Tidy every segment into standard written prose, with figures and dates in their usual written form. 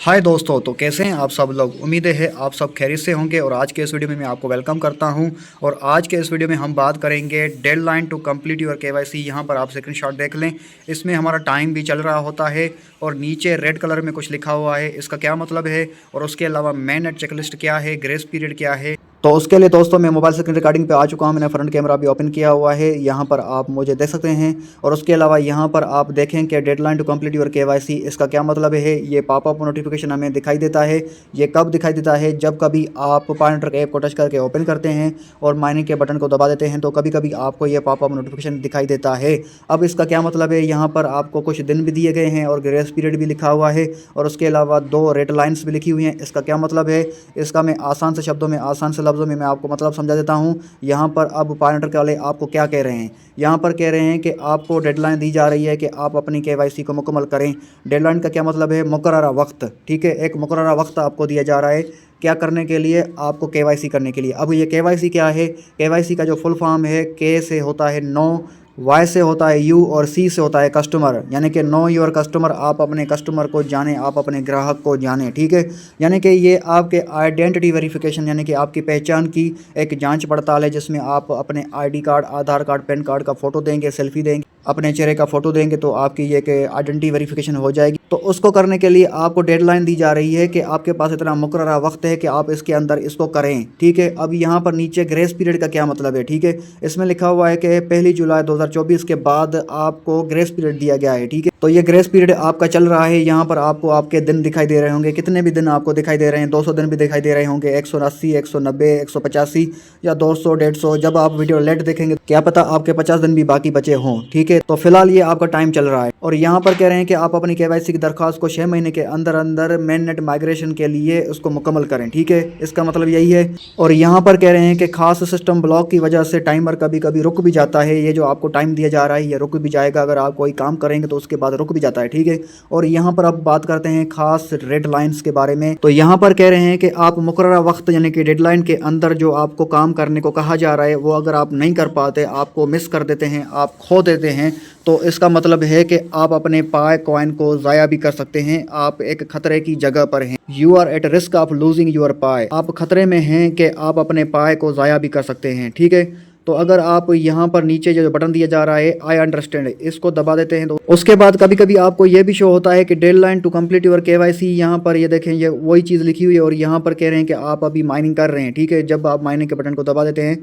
हाय दोस्तों, तो कैसे हैं आप सब लोग। उम्मीद है आप सब खैरियत से होंगे और आज के इस वीडियो में मैं आपको वेलकम करता हूं। और आज के इस वीडियो में हम बात करेंगे deadline to complete your KYC. यहां पर आप स्क्रीनशॉट देख लें, इसमें हमारा टाइम भी चल रहा होता है और नीचे रेड कलर में कुछ लिखा हुआ है, इसका क्या मतलब है। और उसके अलावा मैन चेकलिस्ट क्या है, ग्रेस पीरियड क्या है। तो उसके लिए दोस्तों मैं मोबाइल स्क्रीन रिकॉर्डिंग पे आ चुका हूं। मैंने फ्रंट कैमरा भी ओपन किया हुआ है, यहां पर आप मुझे देख सकते हैं। और उसके अलावा यहां पर आप देखें कि deadline to complete your KYC, इसका क्या मतलब है। ये पॉपअप नोटिफिकेशन हमें दिखाई देता है। ये कब दिखाई देता है, जब कभी आप पायनेटर ऐप को टच करके ओपन करते हैं और माइनिंग के बटन को दबा देते हैं तो कभी कभी आपको ये पॉपअप नोटिफिकेशन दिखाई देता है। अब इसका क्या मतलब है, यहाँ पर आपको कुछ दिन भी दिए गए हैं और ग्रेस पीरियड भी लिखा हुआ है। और उसके अलावा 2 रेड लाइन्स भी लिखी हुई हैं। इसका क्या मतलब है, इसका मैं आसान से शब्दों में, आसान से लफ्ज़ों में मैं आपको मतलब समझा देता हूँ। यहाँ पर अब पायनेटर वाले आपको क्या कह रहे हैं, यहाँ पर कह रहे हैं कि आपको डेडलाइन दी जा रही है कि आप अपनी केवाईसी को मुकम्मल करें। डेडलाइन का क्या मतलब है, मुकर्ररा वक्त। ठीक है, एक मुकर्ररा वक्त आपको दिया जा रहा है क्या करने के लिए, आपको केवाईसी करने के लिए। अब ये केवाईसी क्या है, केवाईसी का जो फुल फॉर्म है, के से होता है नो, वाई से होता है यू और सी से होता है कस्टमर। यानी कि नो योर कस्टमर, आप अपने कस्टमर को जानें, आप अपने ग्राहक को जानें। ठीक है, यानी कि ये आपके आइडेंटिटी वेरिफिकेशन, यानी कि आपकी पहचान की एक जांच पड़ताल है, जिसमें आप अपने आईडी कार्ड, आधार कार्ड, पैन कार्ड का फ़ोटो देंगे, सेल्फी देंगे, अपने चेहरे का फ़ोटो देंगे तो आपकी ये कि आइडेंटिटी वेरिफिकेशन हो जाएगी। तो उसको करने के लिए आपको डेडलाइन दी जा रही है कि आपके पास इतना मुकर्ररा वक्त है कि आप इसके अंदर इसको करें। ठीक है, अब यहाँ पर नीचे ग्रेस पीरियड का क्या मतलब है। ठीक है, इसमें लिखा हुआ है कि 1 जुलाई 2024 के बाद आपको ग्रेस पीरियड दिया गया है। ठीक है, तो ये ग्रेस पीरियड आपका चल रहा है। यहाँ पर आपको आपके दिन दिखाई दे रहे होंगे, कितने भी दिन आपको दिखाई दे रहे हैं, 200 दिन भी दिखाई दे रहे होंगे, 180, 190, 185 या 200, 150। जब आप वीडियो लेट देखेंगे क्या पता आपके 50 दिन भी बाकी बचे हों। ठीक है, तो फिलहाल ये आपका टाइम चल रहा है। और यहाँ पर कह रहे हैं कि आप अपनी केवाईसी की दरख्वास्त को 6 महीने के अंदर अंदर मेन नेट माइग्रेशन के लिए उसको मुकम्मल करें। ठीक है, इसका मतलब यही है। और यहाँ पर कह रहे हैं कि खास सिस्टम ब्लॉक की वजह से टाइमर कभी कभी रुक भी जाता है। ये जो आपको टाइम दिया जा रहा है ये रुक भी जाएगा, अगर आप कोई काम करेंगे तो उसके बाद रुक भी जाता है। ठीक है, और यहाँ पर अब बात करते हैं खास रेड लाइन्स के बारे में। तो यहाँ पर कह रहे हैं कि आप मुकर्ररा वक्त यानी कि डेडलाइन के अंदर जो आपको काम करने को कहा जा रहा है वो अगर आप नहीं कर पाते, आपको मिस कर देते हैं, आप खो देते हैं, तो इसका मतलब है कि आप अपने पाए कॉइन को ज़ाया भी कर सकते हैं। आप एक खतरे की जगह पर हैं, you are at risk of losing your pay. आप खतरे में हैं कि आप अपने पाए को ज़ाया भी कर सकते हैं। ठीक है, तो अगर आप यहाँ पर नीचे जो बटन दिया जा रहा है आई अंडरस्टैंड, इसको दबा देते हैं तो उसके बाद कभी कभी आपको ये भी शो होता है कि deadline to complete your KYC. यहाँ पर ये देखें, ये वही चीज़ लिखी हुई है और यहाँ पर कह रहे हैं कि आप अभी माइनिंग कर रहे हैं। ठीक है, जब आप माइनिंग के बटन को दबा देते हैं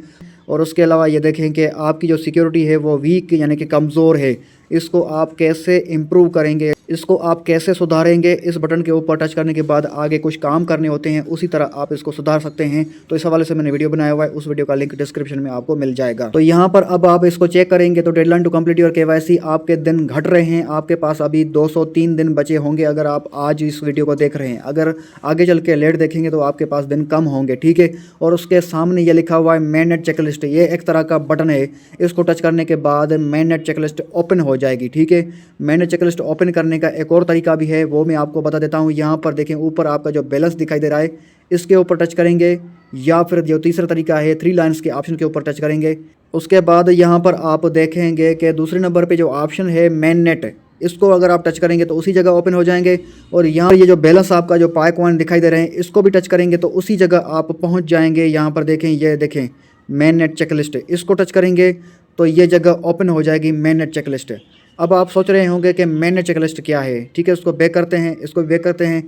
और उसके अलावा ये देखें कि आपकी जो सिक्योरिटी है वो वीक यानी कि कमज़ोर है, इसको आप कैसे इम्प्रूव करेंगे, इसको आप कैसे सुधारेंगे। इस बटन के ऊपर टच करने के बाद आगे कुछ काम करने होते हैं, उसी तरह आप इसको सुधार सकते हैं। तो इस हवाले से मैंने वीडियो बनाया हुआ है, उस वीडियो का लिंक डिस्क्रिप्शन में आपको मिल जाएगा। तो यहाँ पर अब आप इसको चेक करेंगे तो deadline to complete your KYC, आपके दिन घट रहे हैं, आपके पास अभी 203 दिन बचे होंगे अगर आप आज इस वीडियो को देख रहे हैं। अगर आगे चल के लेट देखेंगे तो आपके पास दिन कम होंगे। ठीक है, और उसके सामने ये लिखा हुआ है मेन नेट चेकलिस्ट, ये एक तरह का बटन है, इसको टच करने के बाद मेन नेट चेकलिस्ट ओपन हो जाएगी। ठीक है, मेन नेट चेकलिस्ट ओपन करने का एक और तरीका भी है, वो मैं आपको बता देता हूँ। यहाँ पर देखें, ऊपर आपका जो बैलेंस दिखाई दे रहा है इसके ऊपर टच करेंगे, या फिर जो तीसरा तरीका है 3 लाइन्स के ऑप्शन के ऊपर टच करेंगे। उसके बाद यहाँ पर आप देखेंगे कि दूसरे नंबर पे जो ऑप्शन है मेन नेट, इसको अगर आप टच करेंगे तो उसी जगह ओपन हो जाएंगे। और यहाँ ये जो बैलेंस आपका जो पाई कॉइन दिखाई दे रहे हैं इसको भी टच करेंगे तो उसी जगह आप पहुँच जाएंगे। यहाँ पर देखें, ये देखें मेन नेट चेकलिस्ट, इसको टच करेंगे तो ये जगह ओपन हो जाएगी मेन नेट चेकलिस्ट। अब आप सोच रहे होंगे कि मेन नेट चेकलिस्ट क्या है। ठीक है, उसको बैक करते हैं, इसको बैक करते हैं।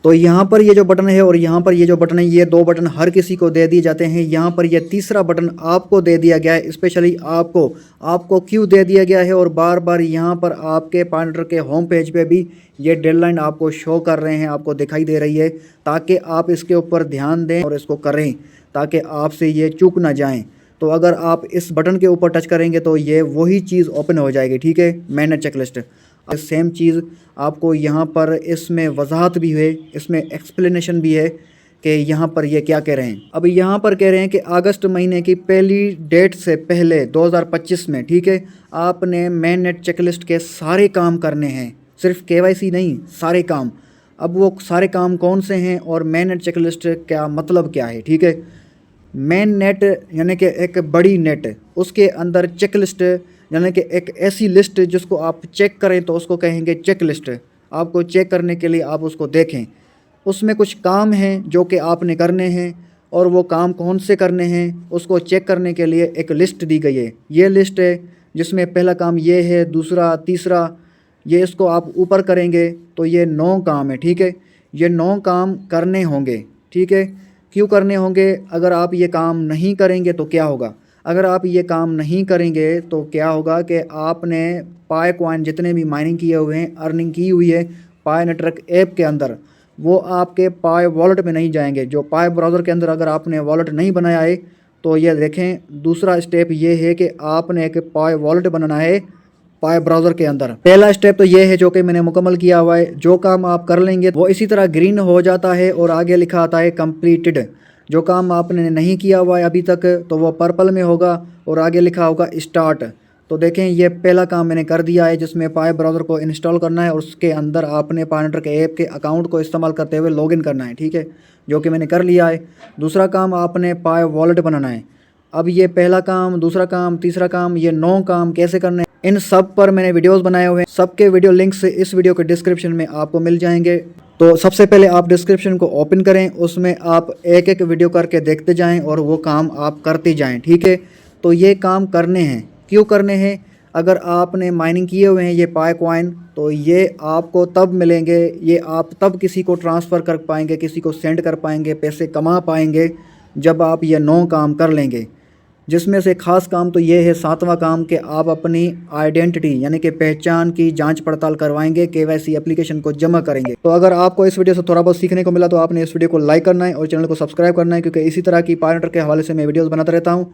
तो यहाँ पर ये जो बटन है और यहाँ पर ये जो बटन है, ये 2 बटन हर किसी को दे दिए जाते हैं। यहाँ पर ये तीसरा बटन आपको दे दिया गया है, स्पेशली आपको क्यों दे दिया गया है। और बार बार यहाँ पर आपके पायनेटर के होम पेज पे भी ये डेडलाइन आपको शो कर रहे हैं, आपको दिखाई दे रही है, ताकि आप इसके ऊपर ध्यान दें और इसको करें ताकि आपसे ये चूक ना जाएँ। तो अगर आप इस बटन के ऊपर टच करेंगे तो ये वही चीज़ ओपन हो जाएगी। ठीक है, मेन नेट चेकलिस्ट सेम चीज़ आपको यहाँ पर इसमें वजाहत भी है, इसमें एक्सप्लेनेशन भी है कि यहाँ पर ये क्या कह रहे हैं। अब यहाँ पर कह रहे हैं कि अगस्त महीने की पहली डेट से पहले 2025 में, ठीक है, आपने मेन नेट चेकलिस्ट के सारे काम करने हैं, सिर्फ केवाईसी नहीं, सारे काम। अब वो सारे काम कौन से हैं और मेन नेट चेकलिस्ट का मतलब क्या है। ठीक है, मेन नेट यानी कि एक बड़ी नेट, उसके अंदर चेक लिस्ट यानी कि एक ऐसी लिस्ट जिसको आप चेक करें तो उसको कहेंगे चेक लिस्ट। आपको चेक करने के लिए आप उसको देखें, उसमें कुछ काम हैं जो कि आपने करने हैं और वो काम कौन से करने हैं उसको चेक करने के लिए एक लिस्ट दी गई है। ये लिस्ट है जिसमें पहला काम ये है, दूसरा, तीसरा, ये इसको आप ऊपर करेंगे तो ये 9 काम है। ठीक है, ये 9 काम करने होंगे। ठीक है, क्यों करने होंगे? अगर आप ये काम नहीं करेंगे तो क्या होगा? अगर आप ये काम नहीं करेंगे तो क्या होगा कि आपने पाई कॉइन जितने भी माइनिंग किए हुए हैं, अर्निंग की हुई है पाई नेटवर्क ऐप के अंदर, वो आपके पाई वॉलेट में नहीं जाएंगे। जो पाई ब्राउज़र के अंदर अगर आपने वॉलेट नहीं बनाया है तो ये देखें, दूसरा स्टेप ये है कि आपने एक पाई वॉलेट बनाना है पाई ब्राउज़र के अंदर। पहला स्टेप तो ये है जो कि मैंने मुकम्मल किया हुआ है। जो काम आप कर लेंगे वो इसी तरह ग्रीन हो जाता है और आगे लिखा आता है कंप्लीटेड। जो काम आपने नहीं किया हुआ है अभी तक तो वो पर्पल में होगा और आगे लिखा होगा स्टार्ट। तो देखें, ये पहला काम मैंने कर दिया है जिसमें पाई ब्राउज़र को इंस्टॉल करना है और उसके अंदर आपने पाई नेटवर्क ऐप के अकाउंट को इस्तेमाल करते हुए लॉगिन करना है। ठीक है, जो कि मैंने कर लिया है। दूसरा काम, आपने पाई वॉलेट बनाना है। अब ये पहला काम, दूसरा काम, तीसरा काम, ये 9 काम कैसे करने हैं, इन सब पर मैंने वीडियोस बनाए हुए हैं। सबके वीडियो लिंक्स इस वीडियो के डिस्क्रिप्शन में आपको मिल जाएंगे। तो सबसे पहले आप डिस्क्रिप्शन को ओपन करें, उसमें आप एक एक वीडियो करके देखते जाएं और वो काम आप करते जाएं। ठीक है, तो ये काम करने हैं। क्यों करने हैं? अगर आपने माइनिंग किए हुए हैं ये पाई कॉइन तो ये आपको तब मिलेंगे, ये आप तब किसी को ट्रांसफ़र कर पाएंगे, किसी को सेंड कर पाएंगे, पैसे कमा पाएंगे जब आप ये 9 काम कर लेंगे। जिसमें से ख़ास काम तो ये है 7वां काम कि आप अपनी आइडेंटिटी यानी कि पहचान की जांच पड़ताल करवाएंगे, केवाईसी एप्लीकेशन को जमा करेंगे। तो अगर आपको इस वीडियो से थोड़ा बहुत सीखने को मिला तो आपने इस वीडियो को लाइक करना है और चैनल को सब्सक्राइब करना है, क्योंकि इसी तरह की पाई नेटवर्क के हवाले से मैं वीडियोस बनाता रहता हूँ।